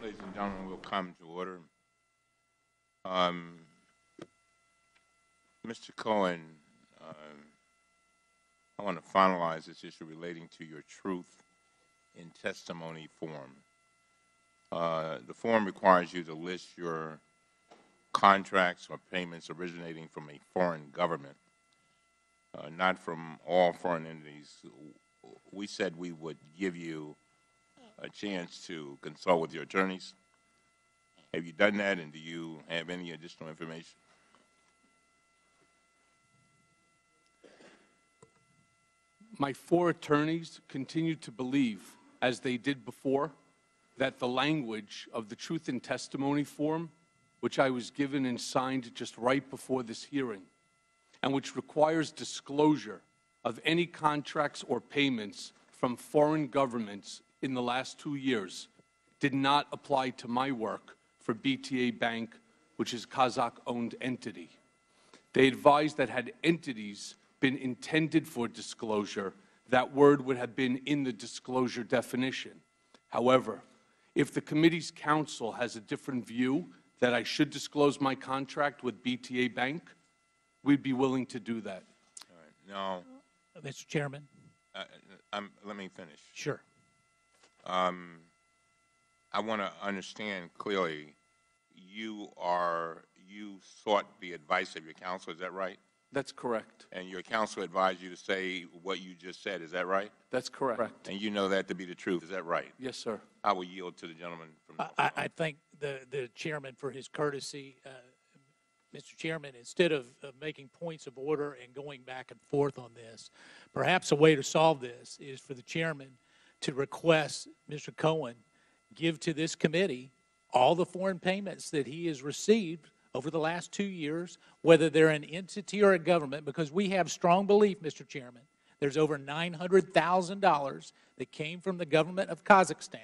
Ladies and gentlemen, we'll come to order. Mr. Cohen, I want to finalize this issue relating to your truth in testimony form. The form requires you to list your contracts or payments originating from a foreign government, not from all foreign entities. We said we would give you a chance to consult with your attorneys. Have you done that, and do you have any additional information? My 4 attorneys continue to believe, as they did before, that the language of the truth in testimony form, which I was given and signed just right before this hearing, and which requires disclosure of any contracts or payments from foreign governments in the last 2 years, did not apply to my work for BTA Bank, which is a Kazakh-owned entity. They advised that had entities been intended for disclosure, that word would have been in the disclosure definition. However, if the committee's counsel has a different view that I should disclose my contract with BTA Bank, we'd be willing to do that. All right. Now, Mr. Chairman. Let me finish. Sure. I want to understand clearly, you sought the advice of your counsel, is that right? That's correct. And your counsel advised you to say what you just said, is that right? That's correct. And you know that to be the truth, is that right? Yes, sir. I will yield to the gentleman from I thank the chairman for his courtesy. Mr. Chairman, instead of making points of order and going back and forth on this, perhaps a way to solve this is for the chairman to request Mr. Cohen give to this committee all the foreign payments that he has received over the last 2 years, whether they're an entity or a government, because we have strong belief, Mr. Chairman, there's over $900,000 that came from the government of Kazakhstan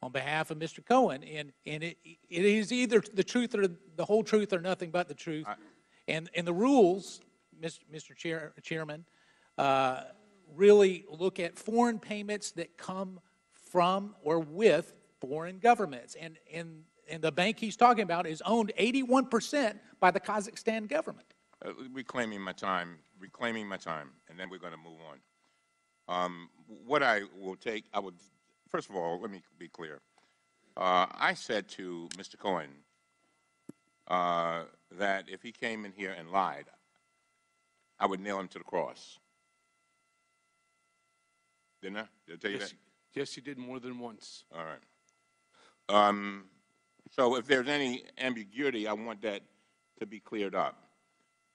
on behalf of Mr. Cohen, and it is either the truth or the whole truth or nothing but the truth. And the rules, Mr. Chairman, really look at foreign payments that come from or with foreign governments. And the bank he's talking about is owned 81% by the Kazakhstan government. reclaiming my time, and then we're going to move on. What I will take, first of all, let me be clear. I said to Mr. Cohen that if he came in here and lied, I would nail him to the cross. Didn't I? Did I tell you that? Yes, you did more than once. All right. So if there's any ambiguity, I want that to be cleared up.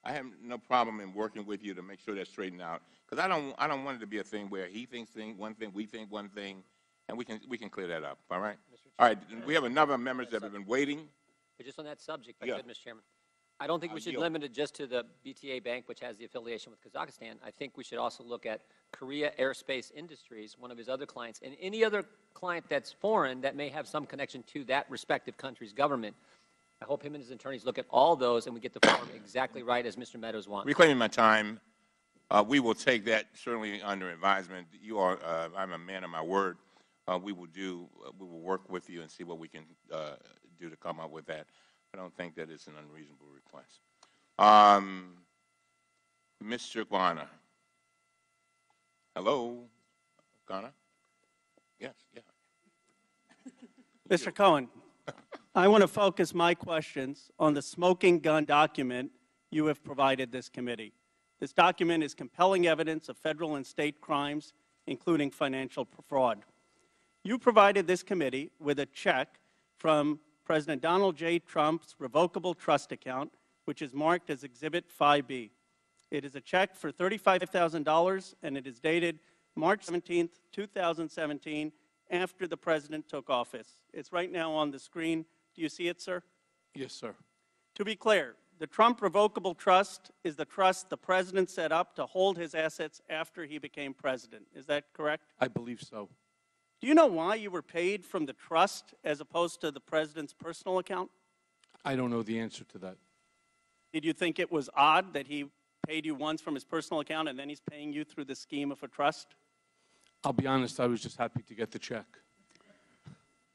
I have no problem in working with you to make sure that's straightened out, because I don't want it to be a thing where he thinks one thing, we think one thing, and we can clear that up. All right. All right. We have a number of members that have been waiting. But just on that subject, Yeah. Mr. Chairman, I don't think we should limit it just to the BTA Bank, which has the affiliation with Kazakhstan. I think we should also look at Korea Aerospace Industries, one of his other clients, and any other client that's foreign that may have some connection to that respective country's government. I hope him and his attorneys look at all those and we get the form exactly right as Mr. Meadows wants. Reclaiming my time, we will take that certainly under advisement. You are, I'm a man of my word. We will work with you and see what we can do to come up with that. I don't think that it's an unreasonable request. Mr. Guana. Hello? Guana? Yes, yeah. Mr. Cohen, I want to focus my questions on the smoking gun document you have provided this committee. This document is compelling evidence of federal and state crimes, including financial fraud. You provided this committee with a check from President Donald J. Trump's revocable trust account, which is marked as Exhibit 5B. It is a check for $35,000, and it is dated March 17, 2017, after the President took office. It's right now on the screen. Do you see it, sir? Yes, sir. To be clear, the Trump revocable trust is the trust the President set up to hold his assets after he became President. Is that correct? I believe so. Do you know why you were paid from the trust as opposed to the President's personal account? I don't know the answer to that. Did you think it was odd that he paid you once from his personal account and then he's paying you through the scheme of a trust? I'll be honest, I was just happy to get the check.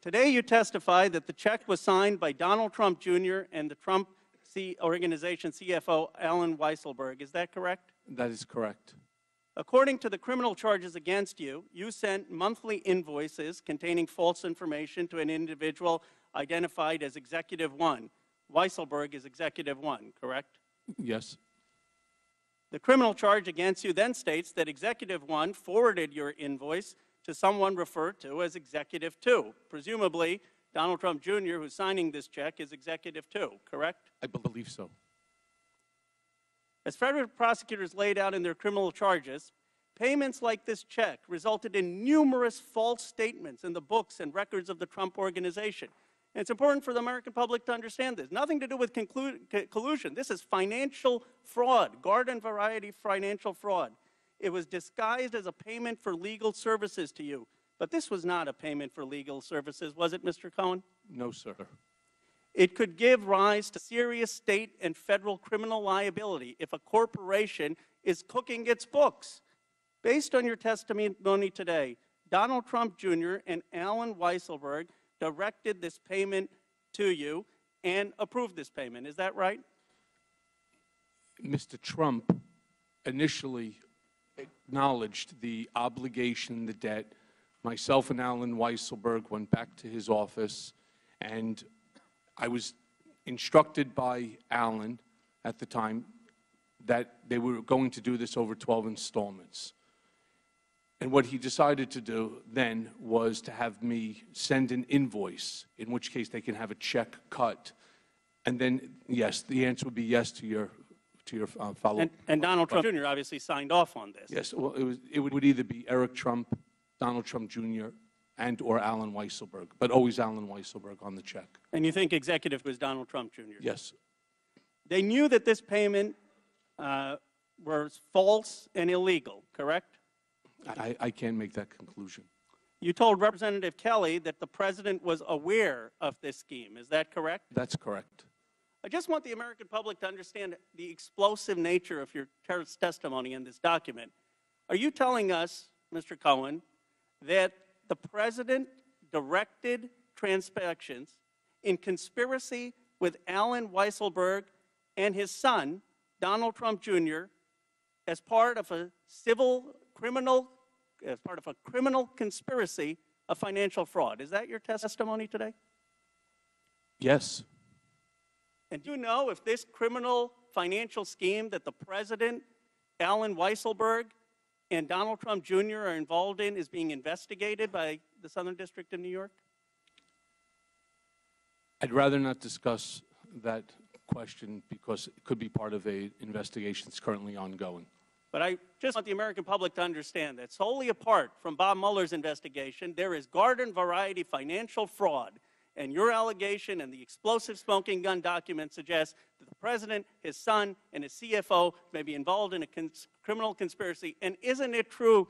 Today you testified that the check was signed by Donald Trump Jr. and the Trump Organization CFO, Alan Weisselberg. Is that correct? That is correct. According to the criminal charges against you, you sent monthly invoices containing false information to an individual identified as Executive 1. Weisselberg is Executive 1, correct? Yes. The criminal charge against you then states that Executive 1 forwarded your invoice to someone referred to as Executive 2. Presumably, Donald Trump Jr., who's signing this check, is Executive 2, correct? I believe so. As federal prosecutors laid out in their criminal charges, Payments like this check resulted in numerous false statements in the books and records of the Trump Organization. And it's important for the American public to understand this. Nothing to do with collusion. This is financial fraud, garden variety financial fraud. It was disguised as a payment for legal services to you. But this was not a payment for legal services, was it, Mr. Cohen? No, sir. It could give rise to serious state and federal criminal liability if a corporation is cooking its books. Based on your testimony today, Donald Trump Jr. and Alan Weisselberg directed this payment to you and approved this payment. Is that right? Mr. Trump initially acknowledged the obligation, the debt. Myself and Alan Weisselberg went back to his office, and I was instructed by Alan at the time that they were going to do this over 12 installments. And what he decided to do then was to have me send an invoice, in which case they can have a check cut. And then, yes, the answer would be yes to your follow-up. And Donald Trump Jr. obviously signed off on this. Yes, well, it would either be Eric Trump, Donald Trump Jr., and or Alan Weisselberg, but always Alan Weisselberg on the check. And you think executive was Donald Trump Jr.? Yes. They knew that this payment was false and illegal, correct? I can't make that conclusion. You told Representative Kelly that the president was aware of this scheme. Is that correct? That's correct. I just want the American public to understand the explosive nature of your testimony in this document. Are you telling us, Mr. Cohen, that the president directed transactions in conspiracy with Alan Weisselberg and his son, Donald Trump Jr., as part of a criminal conspiracy of financial fraud? Is that your testimony today? Yes. And do you know if this criminal financial scheme that the president, Alan Weisselberg, and Donald Trump Jr. are involved in is being investigated by the Southern District of New York? I'd rather not discuss that question because it could be part of an investigation that's currently ongoing. But I just want the American public to understand that solely apart from Bob Mueller's investigation, there is garden variety financial fraud. And your allegation and the explosive smoking gun document suggests that the president, his son, and his CFO may be involved in a criminal conspiracy. And isn't it true,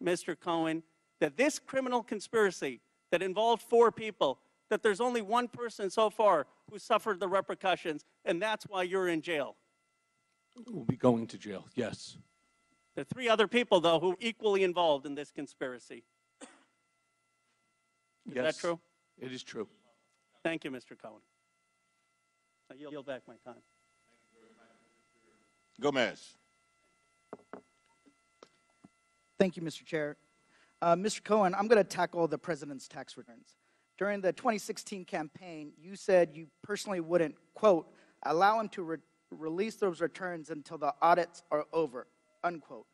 Mr. Cohen, that this criminal conspiracy that involved 4 people, that there's only one person so far who suffered the repercussions, and that's why you're in jail? We'll be going to jail, yes. There are 3 other people, though, who are equally involved in this conspiracy. Is that true? It is true. Thank you, Mr. Cohen. I yield back my time. Gomez. Thank you, Mr. Chair. Mr. Cohen, I'm going to tackle the president's tax returns. During the 2016 campaign, you said you personally wouldn't, quote, allow him to release those returns until the audits are over, unquote.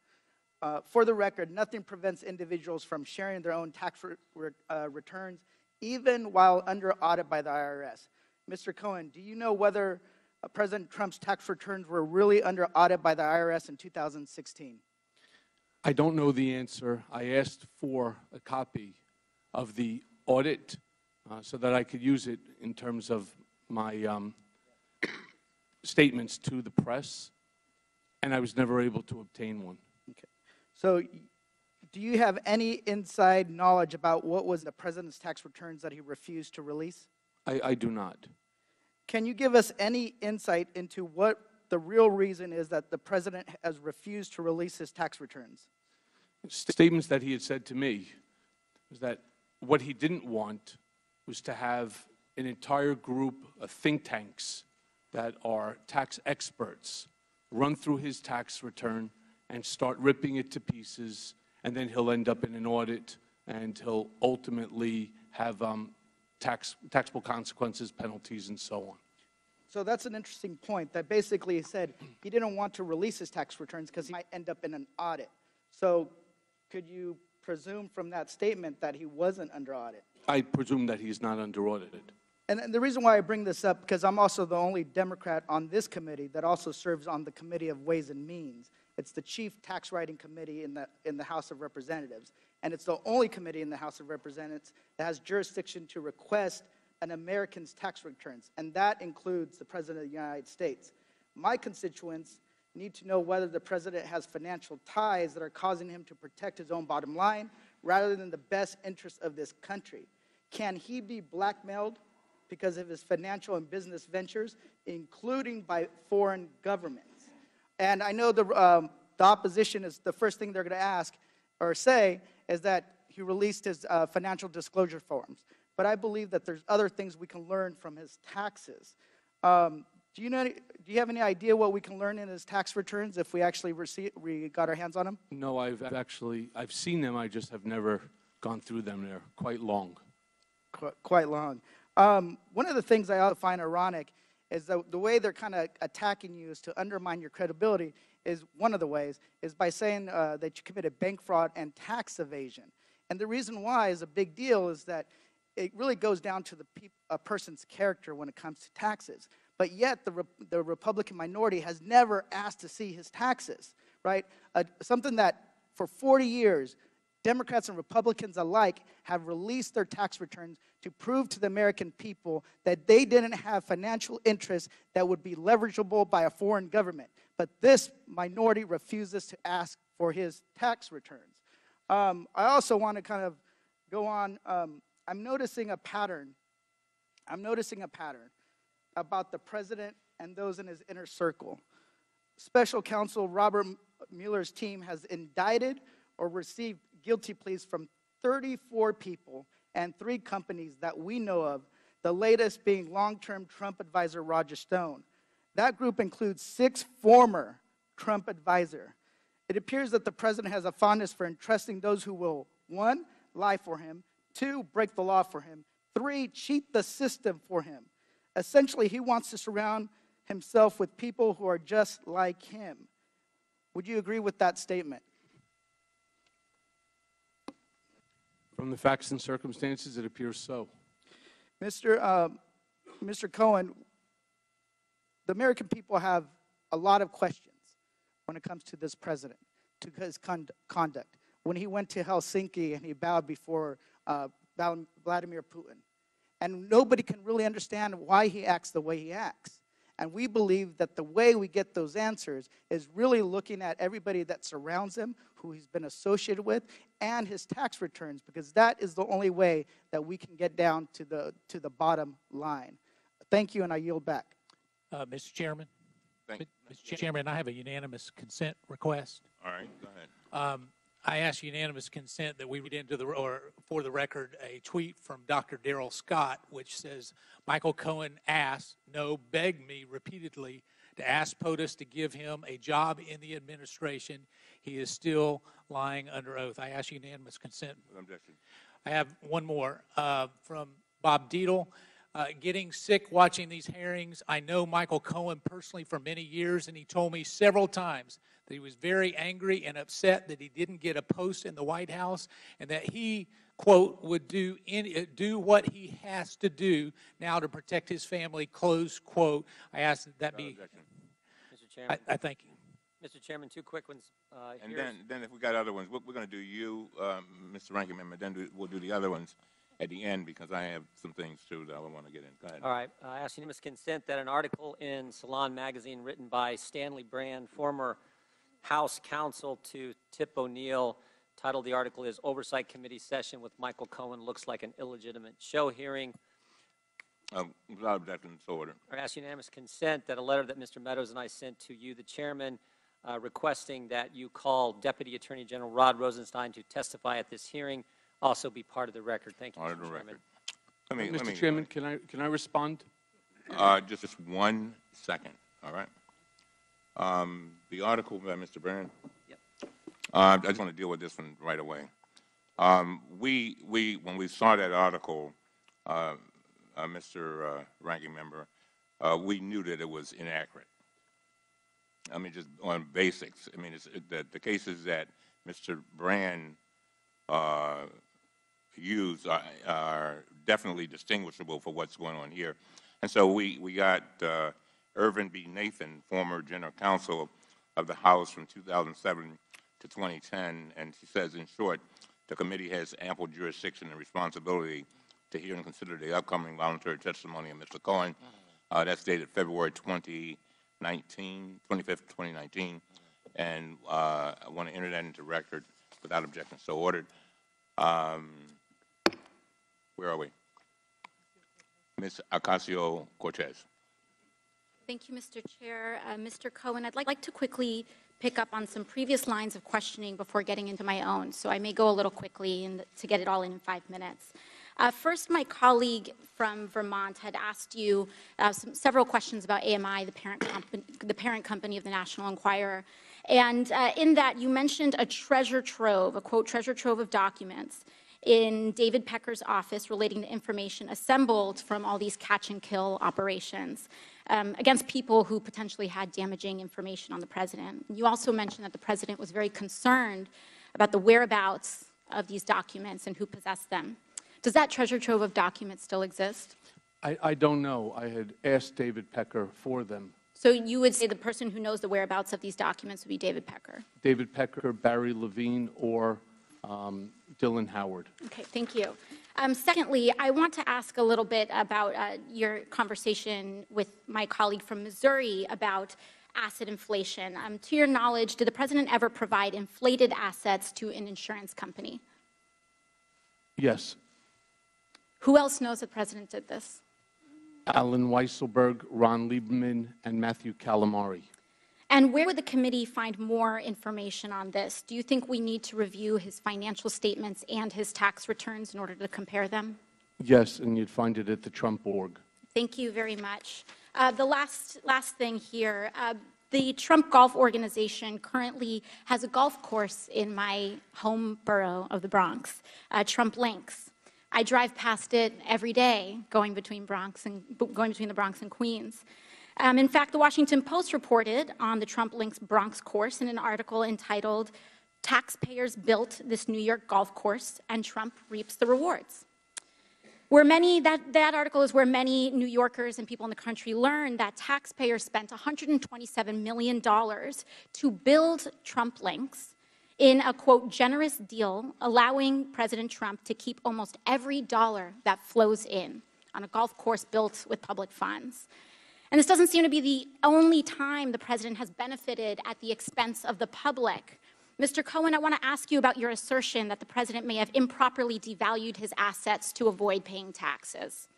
For the record, nothing prevents individuals from sharing their own tax returns, even while under audit by the IRS. Mr. Cohen, do you know whether President Trump's tax returns were really under audit by the IRS in 2016? I don't know the answer. I asked for a copy of the audit so that I could use it in terms of my statements to the press, and I was never able to obtain one. Okay. So do you have any inside knowledge about what was the president's tax returns that he refused to release? I do not. Can you give us any insight into what the real reason is that the president has refused to release his tax returns? Statements that he had said to me was that what he didn't want was to have an entire group of think tanks that are tax experts run through his tax return and start ripping it to pieces, and then he'll end up in an audit, and he'll ultimately have taxable consequences, penalties, and so on. So that's an interesting point, that basically he said he didn't want to release his tax returns because he might end up in an audit. So could you presume from that statement that he wasn't under audit? I presume that he's not under audited. And the reason why I bring this up, because I'm also the only Democrat on this committee that also serves on the Committee of Ways and Means. It's the Chief Tax Writing Committee in the House of Representatives. And it's the only committee in the House of Representatives that has jurisdiction to request an American's tax returns, and that includes the President of the United States. My constituents need to know whether the President has financial ties that are causing him to protect his own bottom line rather than the best interest of this country. Can he be blackmailed because of his financial and business ventures, including by foreign governments? And I know the opposition is the first thing they're going to ask or say is that he released his financial disclosure forms. But I believe that there's other things we can learn from his taxes. Do you have any idea what we can learn in his tax returns if we actually got our hands on them? No, I've seen them. I just have never gone through them. They're quite long. Quite long. One of the things I also find ironic is the way they're kind of attacking you is to undermine your credibility is one of the ways is by saying that you committed bank fraud and tax evasion. And the reason why is a big deal is that it really goes down to a person's character when it comes to taxes. But yet the Republican minority has never asked to see his taxes, right? Something that for 40 years, Democrats and Republicans alike have released their tax returns to prove to the American people that they didn't have financial interests that would be leverageable by a foreign government. But this minority refuses to ask for his tax returns. I also want to kind of go on. I'm noticing a pattern about the president and those in his inner circle. Special counsel Robert Mueller's team has indicted or received guilty pleas from 34 people and 3 companies that we know of, the latest being long-term Trump advisor Roger Stone. That group includes 6 former Trump advisors. It appears that the president has a fondness for entrusting those who will, 1, lie for him, 2, break the law for him, 3, cheat the system for him. Essentially, he wants to surround himself with people who are just like him. Would you agree with that statement? From the facts and circumstances, it appears so. Mr. Cohen, the American people have a lot of questions when it comes to this president, to his conduct. When he went to Helsinki and he bowed before Vladimir Putin. And nobody can really understand why he acts the way he acts. And we believe that the way we get those answers is really looking at everybody that surrounds him, who he's been associated with, and his tax returns, because that is the only way that we can get down to the bottom line. Thank you, and I yield back. Mr. Chairman. Mr. Chairman, I have a unanimous consent request. All right, go ahead. I ask unanimous consent that we read into for the record, a tweet from Dr. Darrell Scott, which says, Michael Cohen begged me repeatedly to ask POTUS to give him a job in the administration. He is still lying under oath. I ask unanimous consent. Objection. I have one more from Bob Deedle. Getting sick watching these hearings. I know Michael Cohen personally for many years, and he told me several times that he was very angry and upset that he didn't get a post in the White House, and that he, quote, would do what he has to do now to protect his family, close quote. I ask that that be. Mr. Chairman. I thank you. Mr. Chairman, 2 quick ones. And then if we got other ones, we're going to do you, Mr. Ranking Member, then we'll do the other ones at the end, because I have some things, too, that I want to get in. Go ahead. All right. I ask unanimous consent that an article in Salon magazine written by Stanley Brand, former House counsel to Tip O'Neill, titled the article is Oversight Committee Session with Michael Cohen Looks Like an Illegitimate Show Hearing. Without objection, so order. I ask unanimous consent that a letter that Mr. Meadows and I sent to you, the chairman, requesting that you call Deputy Attorney General Rod Rosenstein to testify at this hearing also be part of the record. Thank you, Mr. Chairman. Mr. Chairman, can I respond? Just 1 second, all right? The article by Mr. Brand. Yep. I just want to deal with this one right away. When we saw that article, Mr. Ranking Member, we knew that it was inaccurate. I mean, just on basics. I mean, the cases that Mr. Brand used are definitely distinguishable for what's going on here. And so we got Irvin B. Nathan, former general counsel of the House from 2007 to 2010, and she says, in short, the committee has ample jurisdiction and responsibility to hear and consider the upcoming voluntary testimony of Mr. Cohen. That's dated February 25th, 2019, and I want to enter that into record without objection. So ordered. Where are we? Ms. Ocasio-Cortez. Thank you, Mr. Chair. Mr. Cohen, I'd like to quickly pick up on some previous lines of questioning before getting into my own, so I may go a little quickly to get it all in 5 minutes. First, my colleague from Vermont had asked you several questions about AMI, the parent company of the National Enquirer. And in that, you mentioned a treasure trove, a quote, treasure trove of documents in David Pecker's office relating to information assembled from all these catch-and-kill operations against people who potentially had damaging information on the president. You also mentioned that the president was very concerned about the whereabouts of these documents and who possessed them. Does that treasure trove of documents still exist? I don't know. I had asked David Pecker for them. So you would say the person who knows the whereabouts of these documents would be David Pecker? David Pecker, Barry Levine, or Dylan Howard. Okay, thank you. Secondly, I want to ask a little bit about your conversation with my colleague from Missouri about asset inflation. To your knowledge, did the president ever provide inflated assets to an insurance company? Yes. Who else knows the president did this? Alan Weisselberg, Ron Lieberman, and Matthew Calamari. And where would the committee find more information on this? Do you think we need to review his financial statements and his tax returns in order to compare them? Yes, and you'd find it at the Trump org. Thank you very much. The last thing here, the Trump Golf Organization currently has a golf course in my home borough of the Bronx, Trump Links. I drive past it every day, going between the Bronx and Queens. In fact, the Washington Post reported on the Trump Links Bronx course in an article entitled, "Taxpayers Built This New York Golf Course and Trump Reaps the Rewards." That article is where many New Yorkers and people in the country learned that taxpayers spent $127 million to build Trump Links in a, quote, generous deal, allowing President Trump to keep almost every dollar that flows in on a golf course built with public funds. And this doesn't seem to be the only time the president has benefited at the expense of the public. Mr. Cohen, I want to ask you about your assertion that the president may have improperly devalued his assets to avoid paying taxes.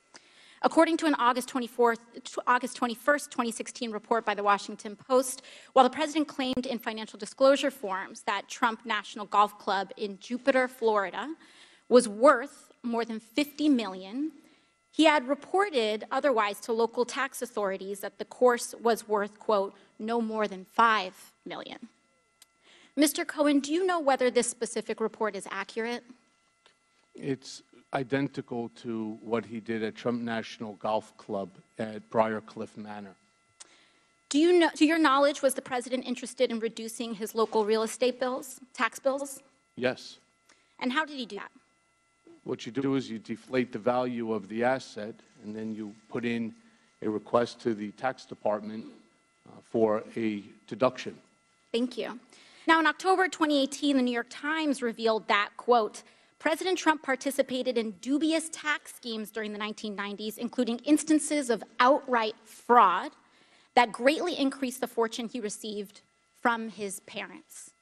According to an August 21st, 2016 report by the Washington Post, while the president claimed in financial disclosure forms that Trump National Golf Club in Jupiter, Florida, was worth more than $50 million, he had reported otherwise to local tax authorities that the course was worth, quote, no more than $5 million. Mr. Cohen, do you know whether this specific report is accurate? It's identical to what he did at Trump National Golf Club at Briarcliff Manor. Do you know, to your knowledge, was the president interested in reducing his local real estate bills, tax bills? Yes. And how did he do that? What you do is you deflate the value of the asset, and then you put in a request to the tax department for a deduction. Thank you. Now, in October 2018, the New York Times revealed that, quote, President Trump participated in dubious tax schemes during the 1990s, including instances of outright fraud that greatly increased the fortune he received from his parents.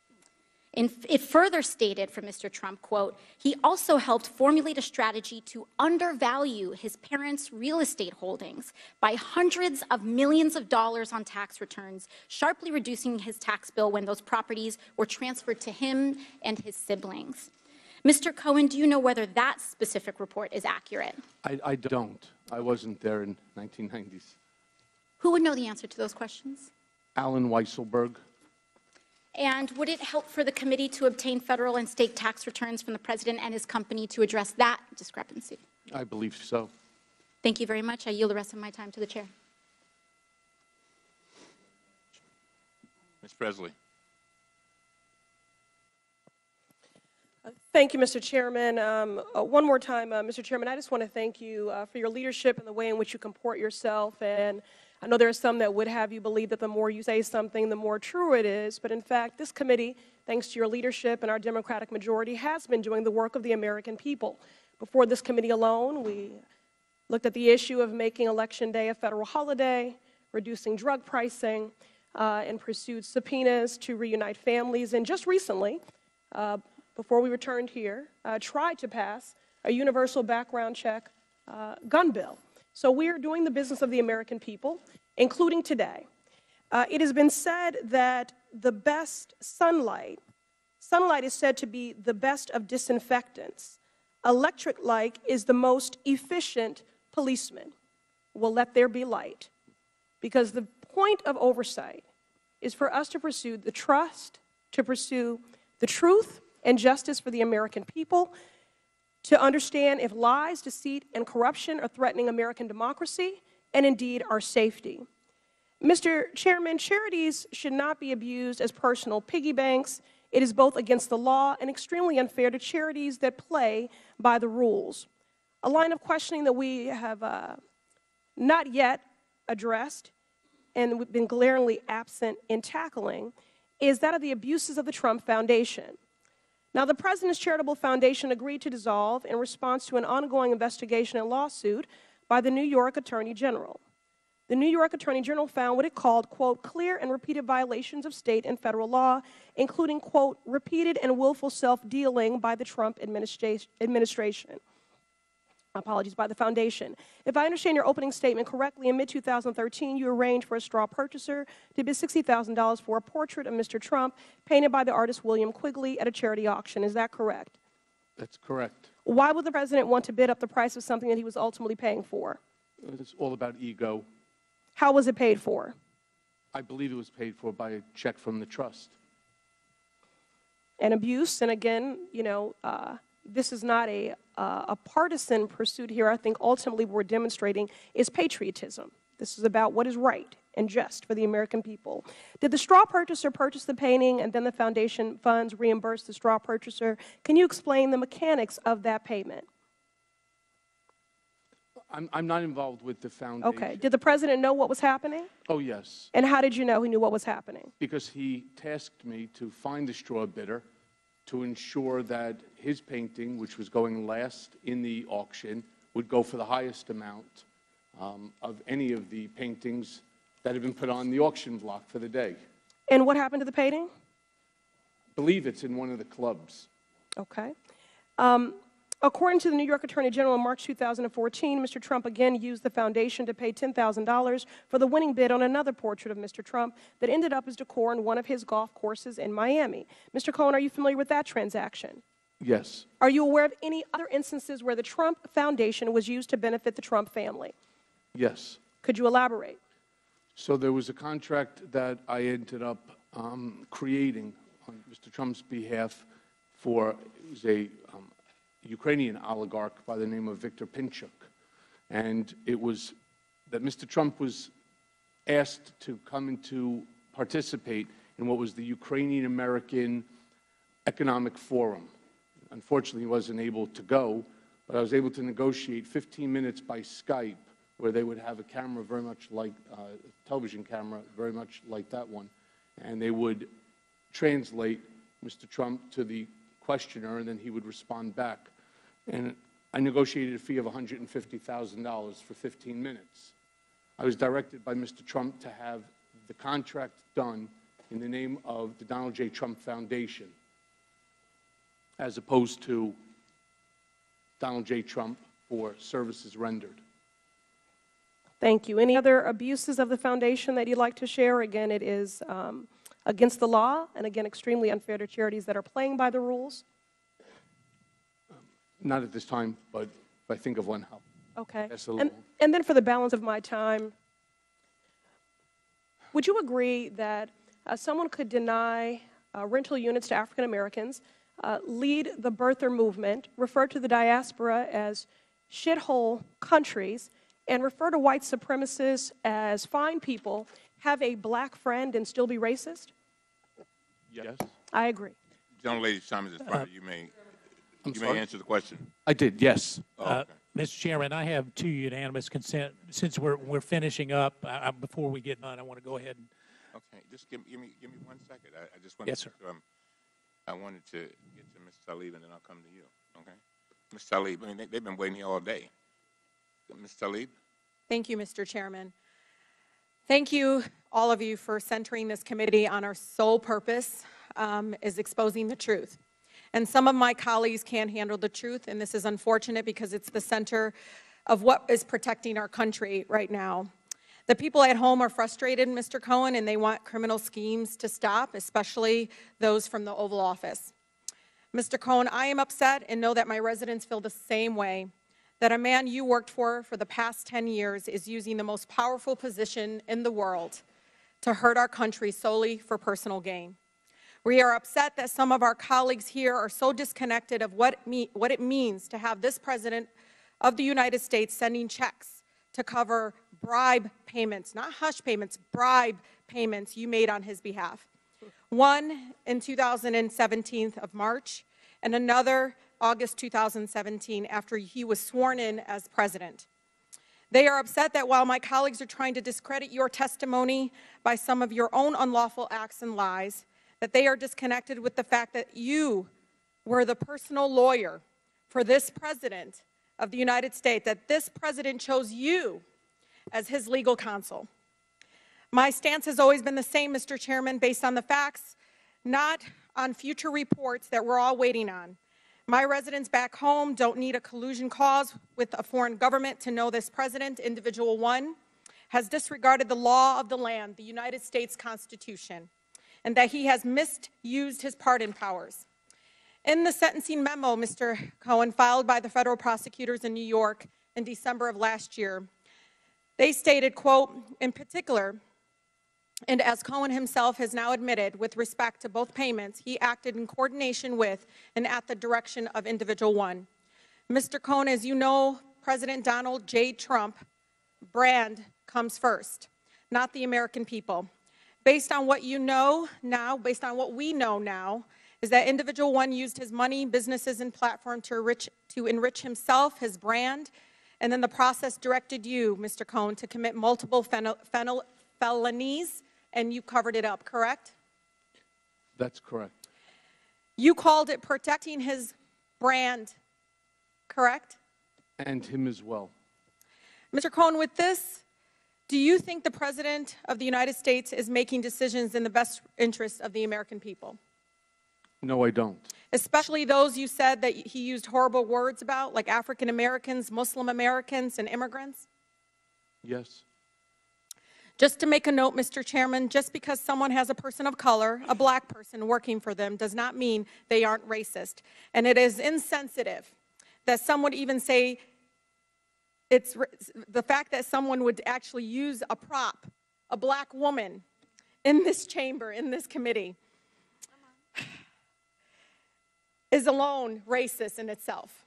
It further stated from Mr. Trump, quote, he also helped formulate a strategy to undervalue his parents' real estate holdings by hundreds of millions of dollars on tax returns, sharply reducing his tax bill when those properties were transferred to him and his siblings. Mr. Cohen, do you know whether that specific report is accurate? I don't. I wasn't there in 1990s. Who would know the answer to those questions? Alan Weisselberg. And would it help for the committee to obtain federal and state tax returns from the president and his company to address that discrepancy? I believe so. Thank you very much. I yield the rest of my time to the chair. Ms. Presley. Thank you, Mr. Chairman. One more time, Mr. Chairman, I just want to thank you for your leadership and the way in which you comport yourself. And I know there are some that would have you believe that the more you say something, the more true it is. But in fact, this committee, thanks to your leadership and our Democratic majority, has been doing the work of the American people. Before this committee alone, we looked at the issue of making Election Day a federal holiday, reducing drug pricing, and pursued subpoenas to reunite families. And just recently, before we returned here, tried to pass a universal background check gun bill. So we are doing the business of the American people, including today. It has been said that the best sunlight is said to be the best of disinfectants. Electric light is the most efficient policeman. Well, let there be light. Because the point of oversight is for us to pursue the trust, to pursue the truth and justice for the American people, to understand if lies, deceit, and corruption are threatening American democracy and indeed our safety. Mr. Chairman, charities should not be abused as personal piggy banks. It is both against the law and extremely unfair to charities that play by the rules. A line of questioning that we have not yet addressed and we've been glaringly absent in tackling is that of the abuses of the Trump Foundation. Now, the President's Charitable Foundation agreed to dissolve in response to an ongoing investigation and lawsuit by the New York Attorney General. The New York Attorney General found what it called, quote, clear and repeated violations of state and federal law, including, quote, repeated and willful self-dealing by the Trump administration. Apologies, by the foundation. If I understand your opening statement correctly, in mid-2013, you arranged for a straw purchaser to bid $60,000 for a portrait of Mr. Trump painted by the artist William Quigley at a charity auction. Is that correct? That's correct. Why would the President want to bid up the price of something that he was ultimately paying for? It's all about ego. How was it paid for? I believe it was paid for by a check from the trust. And abuse, and again, you know, this is not a partisan pursuit here. I think ultimately what we're demonstrating is patriotism. This is about what is right and just for the American people. Did the straw purchaser purchase the painting and then the foundation funds reimburse the straw purchaser? Can you explain the mechanics of that payment? I'm not involved with the foundation. Okay. Did the President know what was happening? Oh, yes. And how did you know he knew what was happening? Because he tasked me to find the straw bidder to ensure that his painting, which was going last in the auction, would go for the highest amount of any of the paintings that have been put on the auction block for the day. And what happened to the painting? I believe it's in one of the clubs. Okay. According to the New York Attorney General in March 2014, Mr. Trump again used the foundation to pay $10,000 for the winning bid on another portrait of Mr. Trump that ended up as decor on one of his golf courses in Miami. Mr. Cohen, are you familiar with that transaction? Yes. Are you aware of any other instances where the Trump Foundation was used to benefit the Trump family? Yes. Could you elaborate? So there was a contract that I ended up creating on Mr. Trump's behalf for, it was a Ukrainian oligarch by the name of Viktor Pinchuk. And it was that Mr. Trump was asked to come and to participate in what was the Ukrainian-American Economic Forum. Unfortunately, he wasn't able to go, but I was able to negotiate 15 minutes by Skype where they would have a camera very much like, a television camera very much like that one, and they would translate Mr. Trump to the questioner, and then he would respond back. And I negotiated a fee of $150,000 for 15 minutes. I was directed by Mr. Trump to have the contract done in the name of the Donald J. Trump Foundation, as opposed to Donald J. Trump for services rendered. Thank you. Any other abuses of the foundation that you'd like to share? Again, it is against the law, and again, extremely unfair to charities that are playing by the rules. Not at this time, but if I think of one, I'll Okay. pass it along. And then for the balance of my time, would you agree that someone could deny rental units to African Americans, lead the birther movement, refer to the diaspora as shithole countries, and refer to white supremacists as fine people, have a black friend, and still be racist? Yes. I agree. Gentlelady's time has expired. You may answer the question. I did, yes. Okay. Mr. Chairman, I have two unanimous consent. Since we're finishing up, before we get done, I want to go ahead and. Okay, just give me 1 second. I just wanted Yes, sir. to, I wanted to get to Ms. Tlaib, and then I'll come to you. Okay, Ms. Tlaib. I mean, they've been waiting here all day. Ms. Tlaib. Thank you, Mr. Chairman. Thank you, all of you, for centering this committee on our sole purpose is exposing the truth. And some of my colleagues can't handle the truth, and this is unfortunate because it's the center of what is protecting our country right now. The people at home are frustrated, Mr. Cohen, and they want criminal schemes to stop, especially those from the Oval Office. Mr. Cohen, I am upset and know that my residents feel the same way, that a man you worked for the past 10 years is using the most powerful position in the world to hurt our country solely for personal gain. We are upset that some of our colleagues here are so disconnected of what it means to have this President of the United States sending checks to cover bribe payments, not hush payments, bribe payments you made on his behalf. One in 2017 of March, and another August 2017 after he was sworn in as president. They are upset that while my colleagues are trying to discredit your testimony by some of your own unlawful acts and lies, that they are disconnected with the fact that you were the personal lawyer for this President of the United States, that this President chose you as his legal counsel. My stance has always been the same, Mr. Chairman, based on the facts, not on future reports that we're all waiting on. My residents back home don't need a collusion clause with a foreign government to know this President, Individual 1, has disregarded the law of the land, the United States Constitution, and that he has misused his pardon powers. In the sentencing memo, Mr. Cohen, filed by the federal prosecutors in New York in December of last year, they stated, quote, in particular, and as Cohen himself has now admitted with respect to both payments, he acted in coordination with and at the direction of Individual 1. Mr. Cohen, as you know, President Donald J. Trump brand comes first, not the American people. Based on what you know now, based on what we know now, is that Individual 1 used his money, businesses, and platform to enrich himself, his brand, and then the process directed you, Mr. Cohen, to commit multiple felonies, and you covered it up, correct? That's correct. You called it protecting his brand, correct? And him as well. Mr. Cohen, with this, do you think the President of the United States is making decisions in the best interest of the American people? No, I don't. Especially those you said that he used horrible words about, like African Americans, Muslim Americans, and immigrants? Yes. Just to make a note, Mr. Chairman, just because someone has a person of color, a black person working for them, does not mean they aren't racist. And it is insensitive that some would even say it's the fact that someone would actually use a prop, a black woman, in this chamber, in this committee, is alone racist in itself.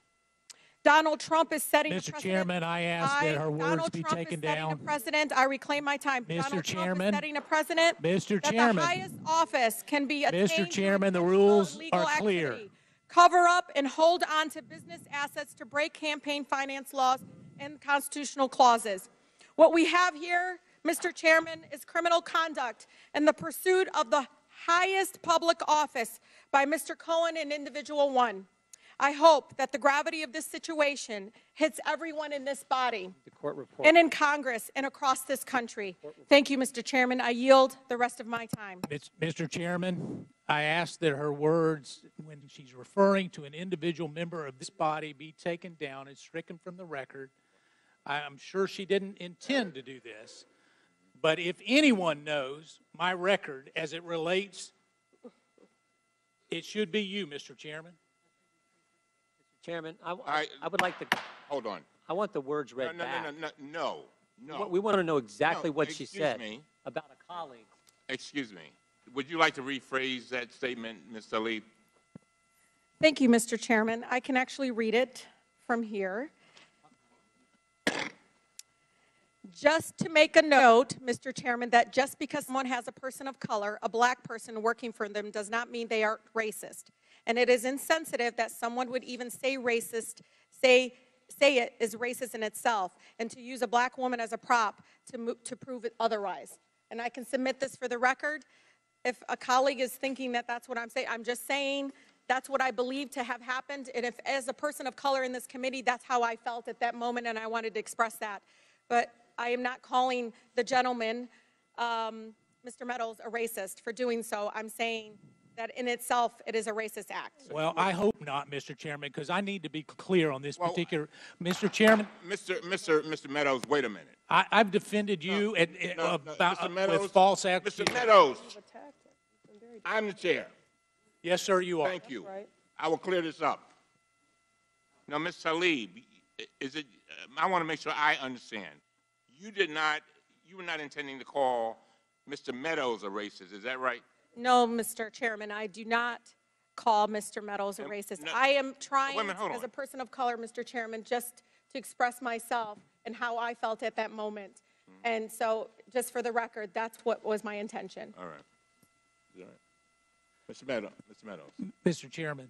Donald Trump is setting a precedent. Mr. Chairman, I ask that her words be taken down. Donald Trump is setting a precedent. I reclaim my time. Mr. Chairman. Donald Trump is setting a precedent. Mr. That Chairman. the highest office can be attained Mr. Chairman, the through rules illegal are clear. activity. Cover up and hold on to business assets to break campaign finance laws and constitutional clauses. What we have here, Mr. Chairman, is criminal conduct and the pursuit of the highest public office by Mr. Cohen and Individual 1. I hope that the gravity of this situation hits everyone in this body and in Congress and across this country. Thank you, Mr. Chairman. I yield the rest of my time. Mr. Chairman, I ask that her words, when she's referring to an individual member of this body, be taken down and stricken from the record. I'm sure she didn't intend to do this, but if anyone knows my record as it relates, it should be you, Mr. Chairman. Chairman, I would like to. Hold on. I want the words read back. No. We want to know exactly what she excuse said me. about a colleague. Excuse me. Would you like to rephrase that statement, Ms. Tlaib? Thank you, Mr. Chairman. I can actually read it from here. Just to make a note, Mr. Chairman, that just because someone has a person of color, a black person working for them, does not mean they are racist. And it is insensitive that someone would even say racist, say say it is racist in itself, and to use a black woman as a prop to prove it otherwise. And I can submit this for the record. If a colleague is thinking that that's what I'm saying, I'm just saying that's what I believe to have happened. And if, as a person of color in this committee, that's how I felt at that moment, and I wanted to express that. But I am not calling the gentleman, Mr. Meadows, a racist for doing so. I'm saying that in itself, it is a racist act. Well, I hope not, Mr. Chairman, because I need to be clear on this particular. Mr. Chairman, Mr. Meadows, wait a minute. I've defended you Mr. Meadows, with false accusations. Mr. Meadows, I'm the chair. Yes, sir, you are. Thank you. I will clear this up. Now, Ms. Talib, I want to make sure I understand. You were not intending to call Mr. Meadows a racist, is that right? No, Mr. Chairman, I do not call Mr. Meadows a racist. I am trying, as a person of color, Mr. Chairman, just to express myself and how I felt at that moment. And so, just for the record, that's what was my intention. All right. Mr. Meadows. Mr. Chairman,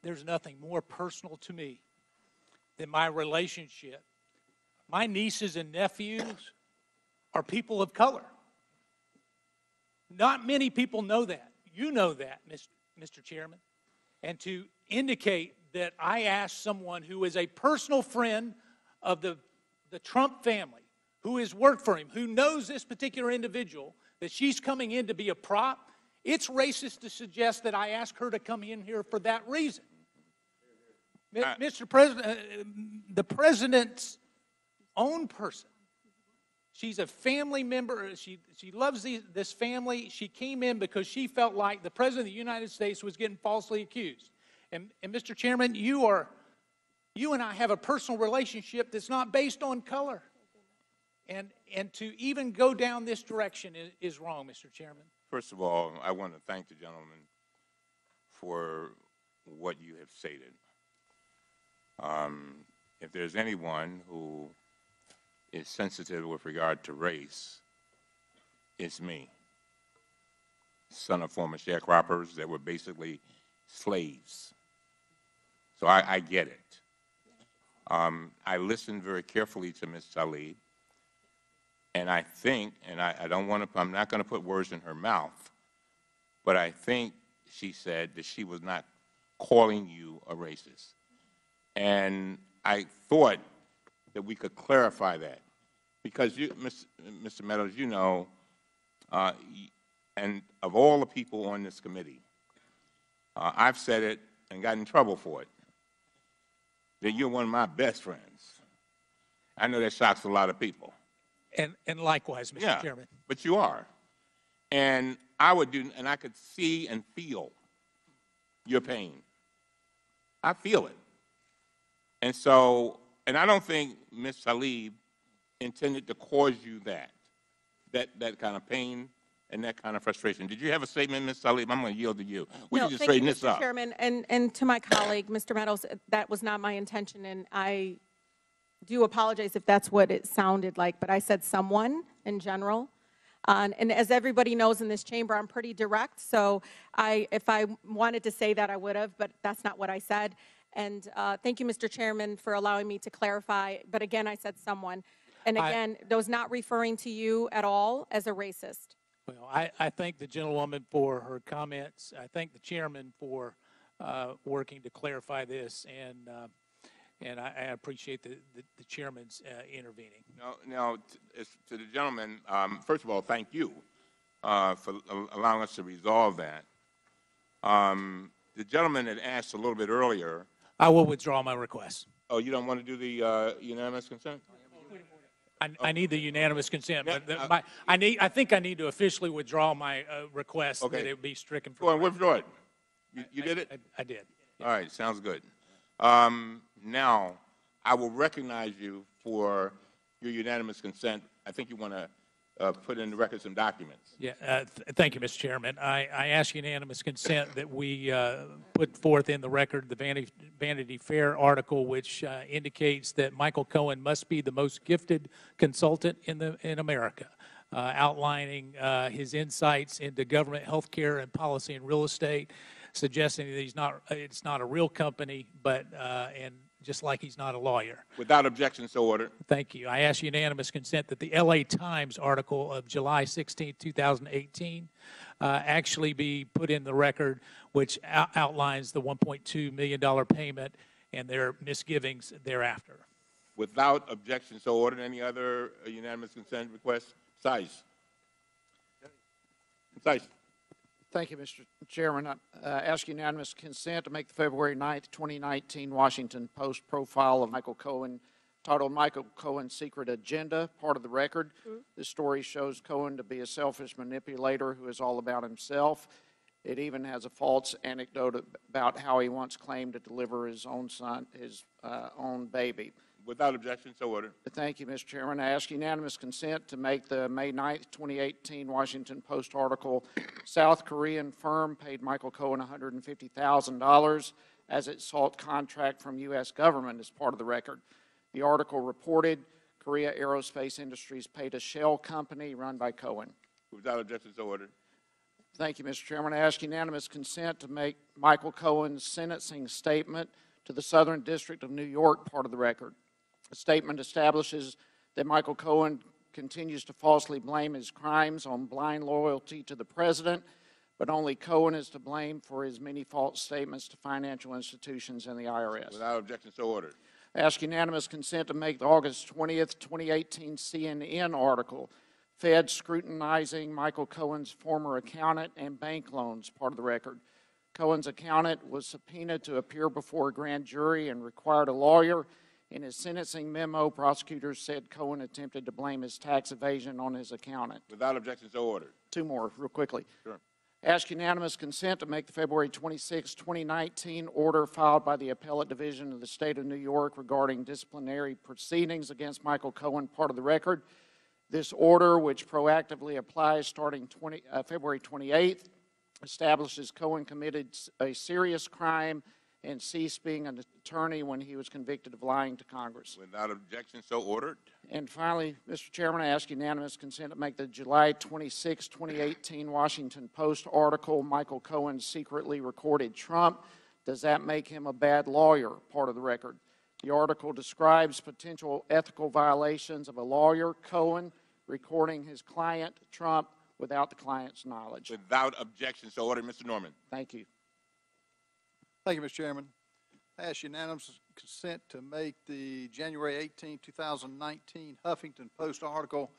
there's nothing more personal to me than my relationship. My nieces and nephews are people of color. Not many people know that. You know that, Mr. Chairman. And to indicate that I asked someone who is a personal friend of the Trump family, who has worked for him, who knows this particular individual, that she's coming in to be a prop, it's racist to suggest that I asked her to come in here for that reason. Mr. President, the President's own person, she's a family member. She loves this family. She came in because she felt like the President of the United States was getting falsely accused. And Mr. Chairman, you and I have a personal relationship that's not based on color. And to even go down this direction is wrong, Mr. Chairman. First of all, I want to thank the gentleman for what you have stated. If there's anyone who is sensitive with regard to race, it's me. Son of former sharecroppers that were basically slaves. So I get it. I listened very carefully to Ms. Talib, and I think, and I'm not going to put words in her mouth, but I think she said that she was not calling you a racist. And I thought that we could clarify that. Because, Mr. Meadows, you know, and of all the people on this committee, I've said it and got in trouble for it, that you're one of my best friends. I know that shocks a lot of people. And likewise, Mr. Chairman. But you are. And I could see and feel your pain. I feel it. And so, and I don't think Ms. Talib intended to cause you that kind of pain and that kind of frustration. Did you have a statement, Ms. Talib? I'm going to yield to you. We No, need to thank you, straighten this Mr. up. Chairman, and to my colleague, Mr. Meadows, that was not my intention, and I do apologize if that's what it sounded like, but I said someone in general. And as everybody knows in this chamber, I'm pretty direct, so if I wanted to say that, I would have, but that's not what I said. And thank you, Mr. Chairman, for allowing me to clarify. But again, I said someone. And again, I was not referring to you at all as a racist. Well, I thank the gentlewoman for her comments. I thank the chairman for working to clarify this, and I appreciate the chairman's intervening. Now, to the gentleman, first of all, thank you for allowing us to resolve that. The gentleman had asked a little bit earlier. I will withdraw my request. Oh, you don't want to do the unanimous consent? I need the unanimous consent, but I think I need to officially withdraw my request that it be stricken from. Go on, withdraw it. You did it? I did. All right, sounds good. Now, I will recognize you for your unanimous consent. I think you want to put in the record some documents. Yeah, thank you, Mr. Chairman. I ask unanimous consent that we put forth in the record the Vanity Fair article, which indicates that Michael Cohen must be the most gifted consultant in America, outlining his insights into government, health care, and policy and real estate. suggesting that it's not a real company, but, and just like he's not a lawyer. Without objection, so ordered. Thank you. I ask unanimous consent that the LA Times article of July 16, 2018, actually be put in the record, which outlines the $1.2 million payment and their misgivings thereafter. Without objection, so ordered. Any other unanimous consent requests? Size. Size. Thank you, Mr. Chairman. I ask unanimous consent to make the February 9th, 2019 Washington Post profile of Michael Cohen titled Michael Cohen's Secret Agenda, part of the record. This story shows Cohen to be a selfish manipulator who is all about himself. It even has a false anecdote about how he once claimed to deliver his own son, his own baby. Without objection, so ordered. Thank you, Mr. Chairman. I ask unanimous consent to make the May 9th, 2018 Washington Post article, South Korean firm paid Michael Cohen $150,000 as it sought contract from U.S. government as part of the record. The article reported Korea Aerospace Industries paid a shell company run by Cohen. Without objection, so ordered. Thank you, Mr. Chairman. I ask unanimous consent to make Michael Cohen's sentencing statement to the Southern District of New York part of the record. The statement establishes that Michael Cohen continues to falsely blame his crimes on blind loyalty to the president, but only Cohen is to blame for his many false statements to financial institutions and the IRS. Without objection, so ordered. I ask unanimous consent to make the August 20th, 2018 CNN article, Fed scrutinizing Michael Cohen's former accountant and bank loans, part of the record. Cohen's accountant was subpoenaed to appear before a grand jury and required a lawyer. In his sentencing memo, prosecutors said Cohen attempted to blame his tax evasion on his accountant. Without objection, so ordered. Two more, real quickly. Sure. Ask unanimous consent to make the February 26, 2019 order filed by the Appellate Division of the State of New York regarding disciplinary proceedings against Michael Cohen, part of the record. This order, which proactively applies starting February 28th, establishes Cohen committed a serious crime and ceased being an attorney when he was convicted of lying to Congress. Without objection, so ordered. And finally, Mr. Chairman, I ask unanimous consent to make the July 26, 2018 Washington Post article, Michael Cohen secretly recorded Trump. Does that make him a bad lawyer? Part of the record. The article describes potential ethical violations of a lawyer, Cohen, recording his client, Trump, without the client's knowledge. Without objection, so ordered. Mr. Norman. Thank you. Thank you, Mr. Chairman. I ask unanimous consent to make the January 18, 2019 Huffington Post article,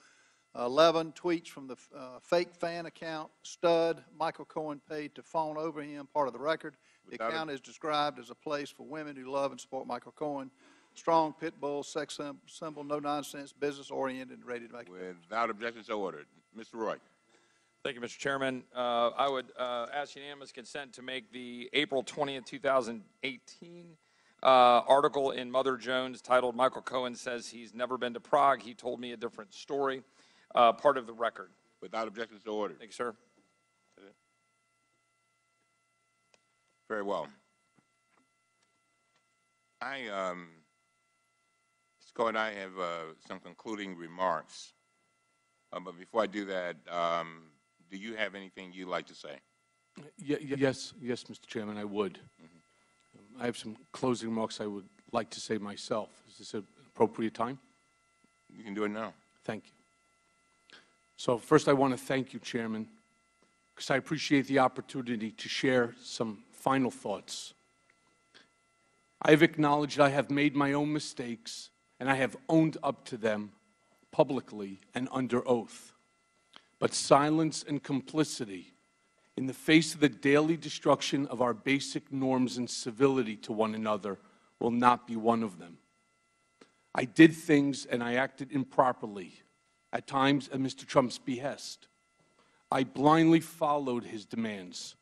11 tweets from the fake fan account, Stud, Michael Cohen paid to fawn over him, part of the record. The account is described as a place for women who love and support Michael Cohen. Strong pit bull, sex symbol, no nonsense, business oriented, and ready to make it. Without objection, so ordered. Mr. Roy. Thank you, Mr. Chairman. I would ask unanimous consent to make the April 20th, 2018 article in Mother Jones titled Michael Cohen Says He's Never Been to Prague. He told me a different story, part of the record. Without objection, so ordered. Thank you, sir. Very well. Mr. Cohen, I have some concluding remarks. But before I do that, do you have anything you'd like to say? Yes, Mr. Chairman, I would. I have some closing remarks I would like to say myself. Is this an appropriate time? You can do it now. Thank you. So first I want to thank you, Chairman, because I appreciate the opportunity to share some final thoughts. I have acknowledged I have made my own mistakes, and I have owned up to them publicly and under oath. But silence and complicity in the face of the daily destruction of our basic norms and civility to one another will not be one of them. I did things and I acted improperly, at times at Mr. Trump's behest. I blindly followed his demands.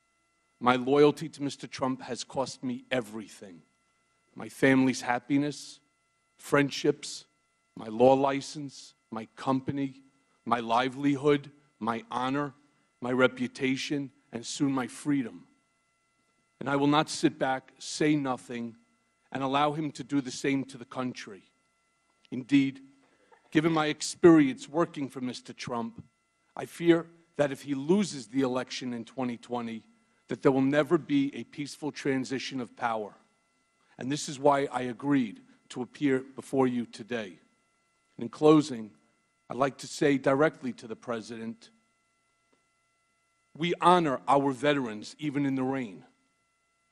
My loyalty to Mr. Trump has cost me everything: my family's happiness, friendships, my law license, my company, my livelihood, my honor, my reputation, and soon my freedom. And I will not sit back, say nothing, and allow him to do the same to the country. Indeed, given my experience working for Mr. Trump, I fear that if he loses the election in 2020, that there will never be a peaceful transition of power. And this is why I agreed to appear before you today. In closing, I'd like to say directly to the President, we honor our veterans even in the rain.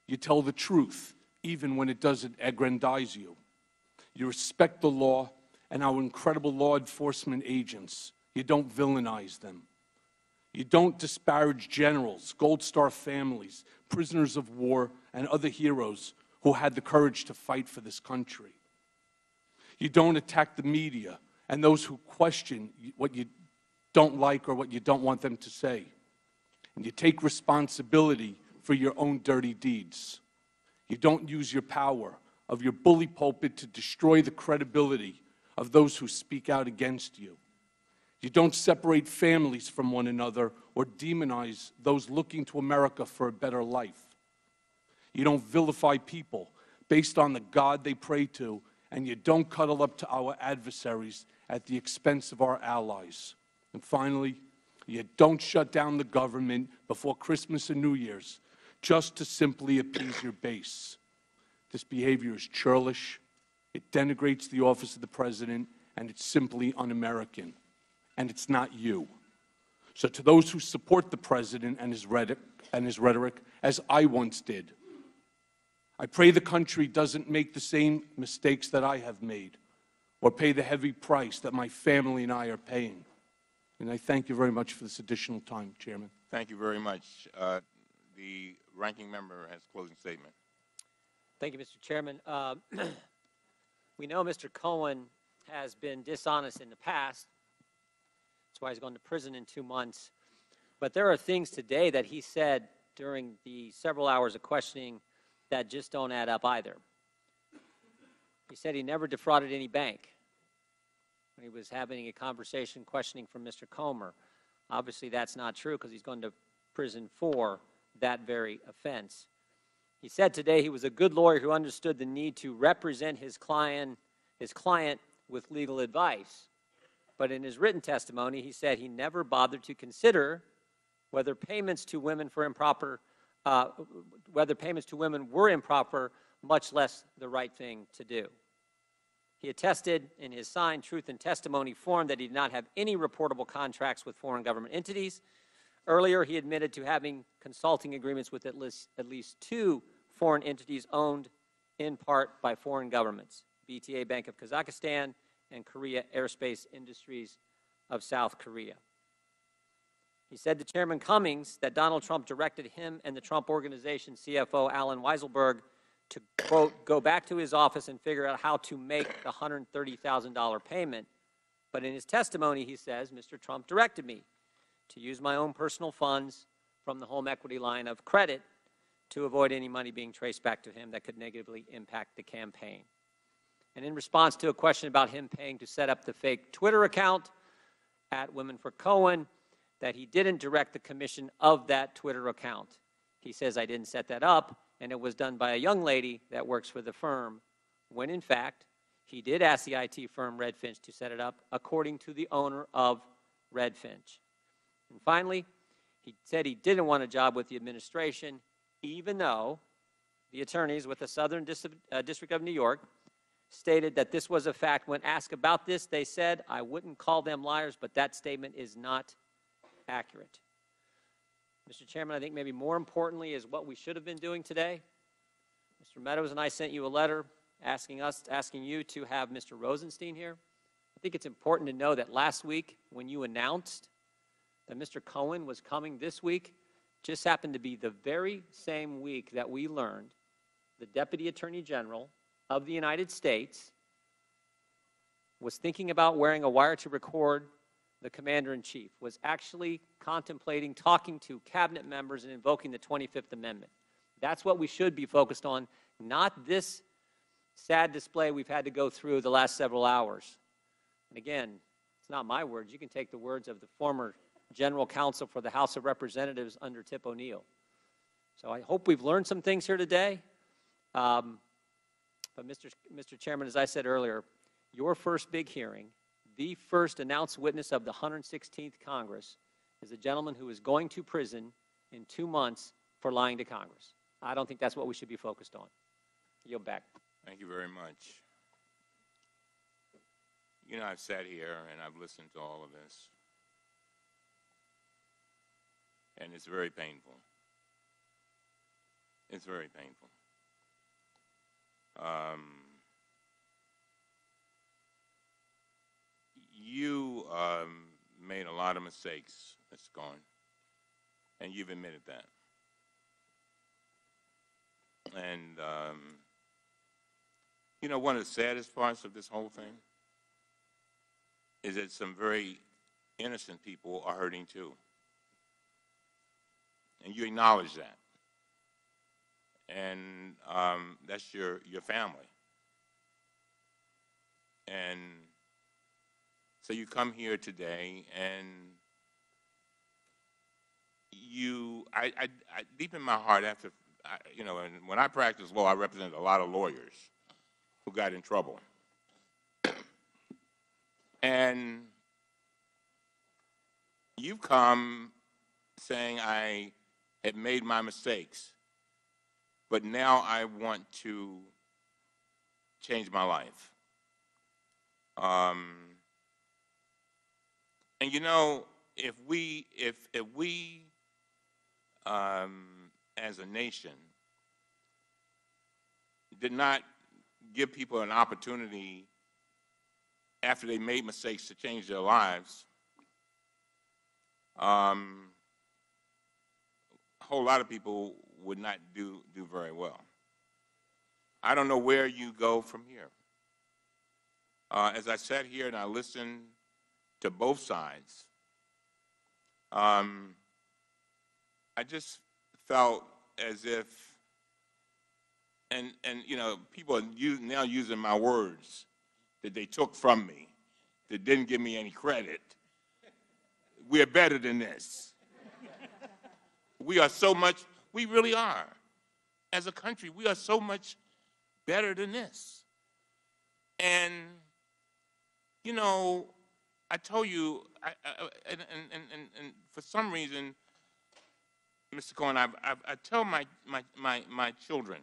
You tell the truth even when it doesn't aggrandize you. You respect the law and our incredible law enforcement agents. You don't villainize them. You don't disparage generals, Gold Star families, prisoners of war, and other heroes who had the courage to fight for this country. You don't attack the media and those who question what you don't like or what you don't want them to say. And you take responsibility for your own dirty deeds. You don't use your power of your bully pulpit to destroy the credibility of those who speak out against you. You don't separate families from one another or demonize those looking to America for a better life. You don't vilify people based on the God they pray to, and you don't cuddle up to our adversaries at the expense of our allies. And finally, you don't shut down the government before Christmas and New Year's just to simply appease your base. This behavior is churlish, it denigrates the office of the President, and it's simply un-American. And it's not you. So to those who support the President and his rhetoric, as I once did, I pray the country doesn't make the same mistakes that I have made or pay the heavy price that my family and I are paying. And I thank you very much for this additional time, Chairman. Thank you very much. The ranking member has a closing statement. Thank you, Mr. Chairman. We know Mr. Cohen has been dishonest in the past. That's why he's going to prison in 2 months. But there are things today that he said during the several hours of questioning that just don't add up either. He said he never defrauded any bank when he was having a conversation questioning from Mr. Comer. Obviously, that's not true because he's going to prison for that very offense. He said today he was a good lawyer who understood the need to represent his client with legal advice. But in his written testimony, he said he never bothered to consider whether payments to women were improper, much less the right thing to do. He attested in his signed truth and testimony form that he did not have any reportable contracts with foreign government entities. Earlier, he admitted to having consulting agreements with at least 2 foreign entities owned in part by foreign governments, BTA Bank of Kazakhstan and Korea Aerospace Industries of South Korea. He said to Chairman Cummings that Donald Trump directed him and the Trump Organization CFO Alan Weisselberg to, quote, go back to his office and figure out how to make the $130,000 payment. But in his testimony, he says, Mr. Trump directed me to use my own personal funds from the home equity line of credit to avoid any money being traced back to him that could negatively impact the campaign. And in response to a question about him paying to set up the fake Twitter account at Women for Cohen, that he didn't direct the commission of that Twitter account. He says, I didn't set that up, and it was done by a young lady that works for the firm, when in fact, he did ask the IT firm Redfinch to set it up, according to the owner of Redfinch. And finally, he said he didn't want a job with the administration, even though the attorneys with the Southern District of New York stated that this was a fact. When asked about this, they said, I wouldn't call them liars, but that statement is not accurate. Mr. Chairman, I think maybe more importantly is what we should have been doing today. Mr. Meadows and I sent you a letter asking you to have Mr. Rosenstein here. I think it's important to know that last week when you announced that Mr. Cohen was coming this week, just happened to be the very same week that we learned the Deputy Attorney General of the United States was thinking about wearing a wire to record the Commander-in-Chief, was actually contemplating talking to cabinet members and invoking the 25th Amendment. That's what we should be focused on, not this sad display we've had to go through the last several hours. And again, it's not my words. You can take the words of the former General Counsel for the House of Representatives under Tip O'Neill. So I hope we've learned some things here today. But Mr. Chairman, as I said earlier, your first big hearing, the first announced witness of the 116th Congress, is a gentleman who is going to prison in 2 months for lying to Congress. I don't think that's what we should be focused on. Yield back. Thank you very much. You know, I've sat here and I've listened to all of this, and it's very painful. It's very painful. You made a lot of mistakes, Mr. Cohen, and you've admitted that. And, you know, one of the saddest parts of this whole thing is that some very innocent people are hurting too. And you acknowledge that. And that's your family. And so you come here today and I deep in my heart, after, you know, and when I practiced law, I represented a lot of lawyers who got in trouble. And you've come saying I had made my mistakes, but now I want to change my life. And you know, if we as a nation did not give people an opportunity after they made mistakes to change their lives, a whole lot of people would not do very well. I don't know where you go from here. As I sat here and I listened to both sides, I just felt as if, and you know, people are now using my words that they took from me, that didn't give me any credit. We're better than this. We are so much, we really are. As a country, we are so much better than this. And, you know, I told you, and for some reason, Mr. Cohen, I tell my children,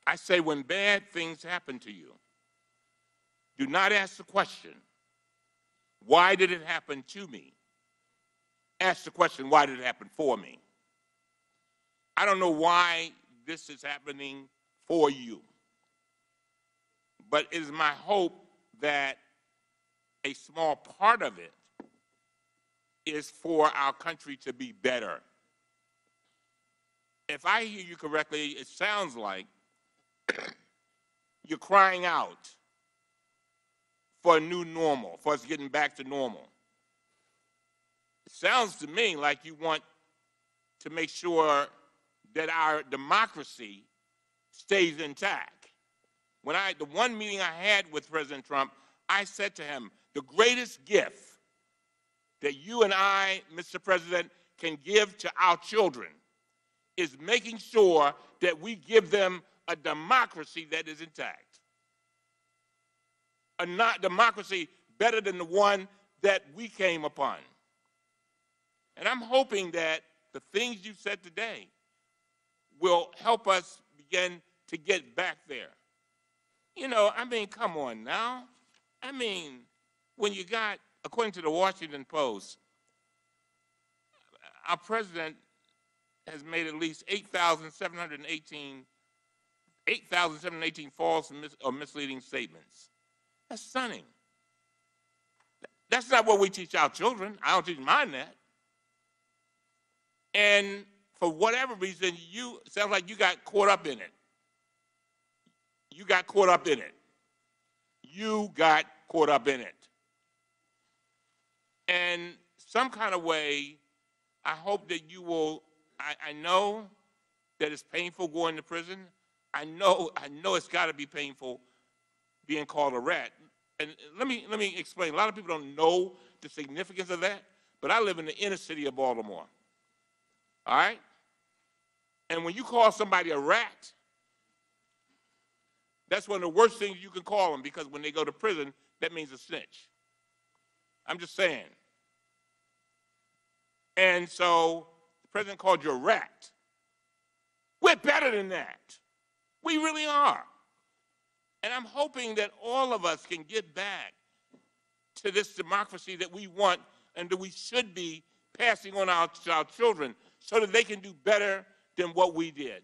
I say, when bad things happen to you, do not ask the question, why did it happen to me? Ask the question, why did it happen for me? I don't know why this is happening for you, but it is my hope that a small part of it is for our country to be better. If I hear you correctly, it sounds like you're crying out for a new normal, for us getting back to normal. It sounds to me like you want to make sure that our democracy stays intact. The one meeting I had with President Trump, I said to him, the greatest gift that you and I, Mr. President, can give to our children is making sure that we give them a democracy that is intact. A democracy better than the one that we came upon. And I'm hoping that the things you said today will help us begin to get back there. You know, I mean, come on now. I mean, when you got, according to the Washington Post, our president has made at least 8,718 false or misleading statements. That's stunning. That's not what we teach our children. I don't teach mine that. And for whatever reason, it sounds like you got caught up in it. You got caught up in it. You got caught up in it. And some kind of way, I hope that you will, I know that it's painful going to prison. I know it's got to be painful being called a rat. And let me explain. A lot of people don't know the significance of that, but I live in the inner city of Baltimore. All right? And when you call somebody a rat, that's one of the worst things you can call them, because when they go to prison, that means a snitch. I'm just saying. And so The president called you a rat. We're better than that. We really are. And I'm hoping that all of us can get back to this democracy that we want and that we should be passing on to our children so that they can do better than what we did.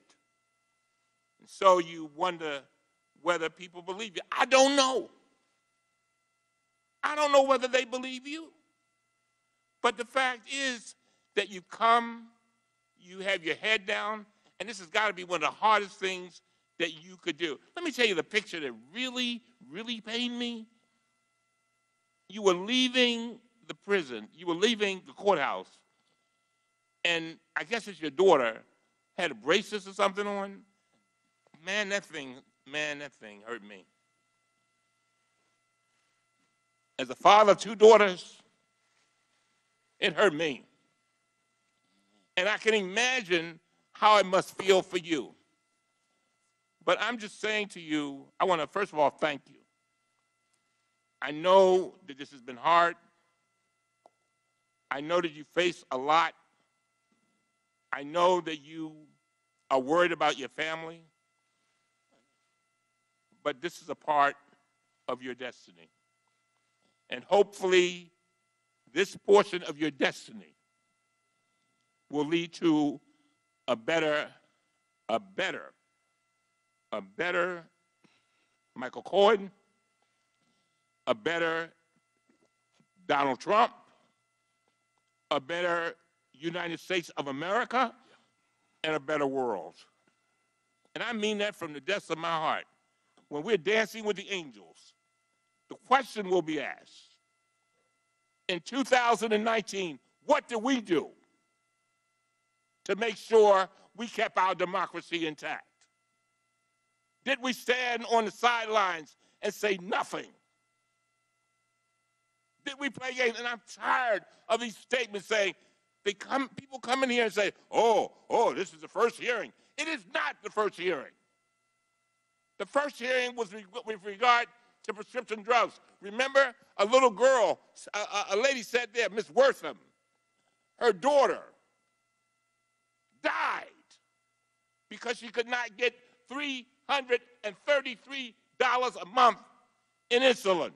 And so you wonder whether people believe you. I don't know. I don't know whether they believe you. But the fact is that you come, you have your head down, and this has got to be one of the hardest things that you could do. Let me tell you the picture that really, really pained me. You were leaving the prison, you were leaving the courthouse, and I guess it's your daughter had a braces or something on. Man, that thing hurt me. As a father of two daughters, it hurt me. And I can imagine how it must feel for you. But I'm just saying to you, I want to first of all thank you. I know that this has been hard. I know that you face a lot. I know that you are worried about your family. But this is a part of your destiny. And hopefully, this portion of your destiny will lead to a better Michael Cohen, a better Donald Trump, a better United States of America, and a better world. And I mean that from the depths of my heart. When we're dancing with the angels, the question will be asked, in 2019, what did we do to make sure we kept our democracy intact? Did we stand on the sidelines and say nothing? Did we play games? And I'm tired of these statements saying, people come in here and say, oh, this is the first hearing. It is not the first hearing. The first hearing was with regard to prescription drugs. Remember, a little girl, a lady sat there, Miss Wortham, her daughter died because she could not get $333 a month in insulin.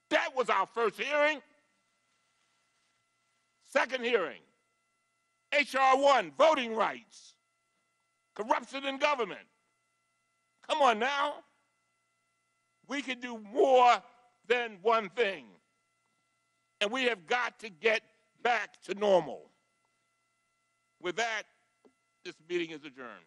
That was our first hearing. Second hearing, H.R. 1, voting rights, corruption in government. Come on now. We can do more than one thing. And we have got to get back to normal. With that, this meeting is adjourned.